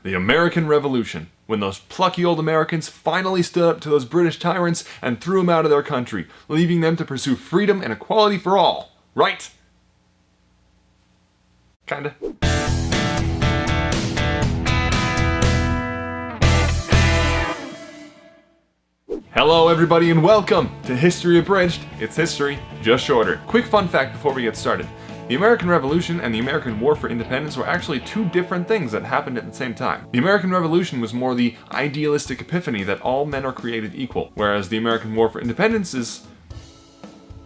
The American Revolution, when those plucky old Americans finally stood up to those British tyrants and threw them out of their country, leaving them to pursue freedom and equality for all. Right? Kinda. Hello everybody and welcome to History Abridged. It's history, just shorter. Quick fun fact before we get started. The American Revolution and the American War for Independence were actually two different things that happened at the same time. The American Revolution was more the idealistic epiphany that all men are created equal, whereas the American War for Independence is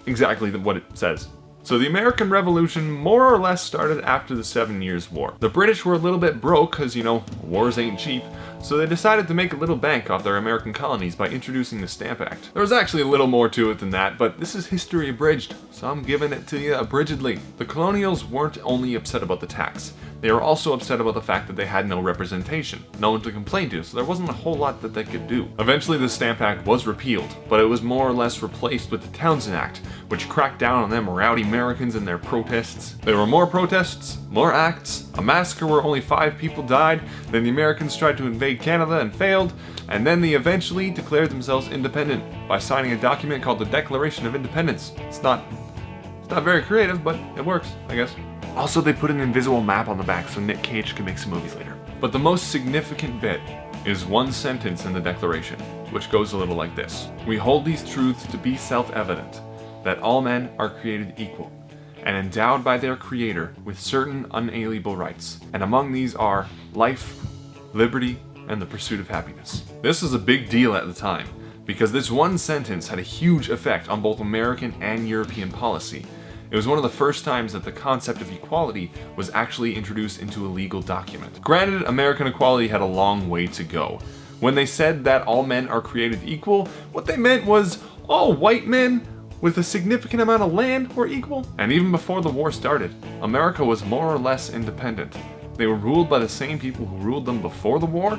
exactly what it says. So the American Revolution more or less started after the 7 Years' War. The British were a little bit broke because, wars ain't cheap, so they decided to make a little bank off their American colonies by introducing the Stamp Act. There was actually a little more to it than that, but this is history abridged, so I'm giving it to you abridgedly. The Colonials weren't only upset about the tax, they were also upset about the fact that they had no representation, no one to complain to, so there wasn't a whole lot that they could do. Eventually the Stamp Act was repealed, but it was more or less replaced with the Townshend Act, which cracked down on them rowdy Americans and their protests. There were more protests, more acts, a massacre where only 5 people died, then the Americans tried to invade Canada and failed, and then they eventually declared themselves independent by signing a document called the Declaration of Independence. It's not very creative, but it works, I guess. Also, they put an invisible map on the back so Nick Cage could make some movies later. But the most significant bit is one sentence in the Declaration, which goes a little like this. We hold these truths to be self-evident, that all men are created equal, and endowed by their Creator with certain unalienable rights, and among these are life, liberty, and the pursuit of happiness. This was a big deal at the time, because this one sentence had a huge effect on both American and European policy. It was one of the first times that the concept of equality was actually introduced into a legal document. Granted, American equality had a long way to go. When they said that all men are created equal, what they meant was all white men with a significant amount of land were equal. And even before the war started, America was more or less independent. They were ruled by the same people who ruled them before the war,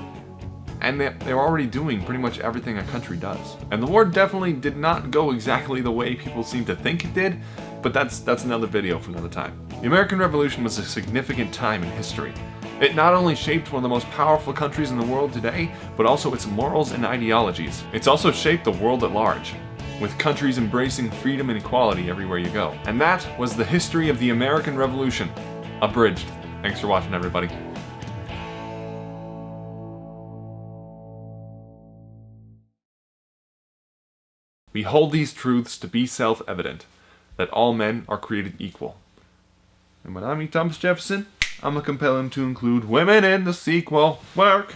and they were already doing pretty much everything a country does. And the war definitely did not go exactly the way people seem to think it did, but that's another video for another time. The American Revolution was a significant time in history. It not only shaped one of the most powerful countries in the world today, but also its morals and ideologies. It's also shaped the world at large, with countries embracing freedom and equality everywhere you go. And that was the history of the American Revolution, abridged. Thanks for watching, everybody. We hold these truths to be self-evident, that all men are created equal. And when I meet Thomas Jefferson, I'm gonna compel him to include women in the sequel. Work!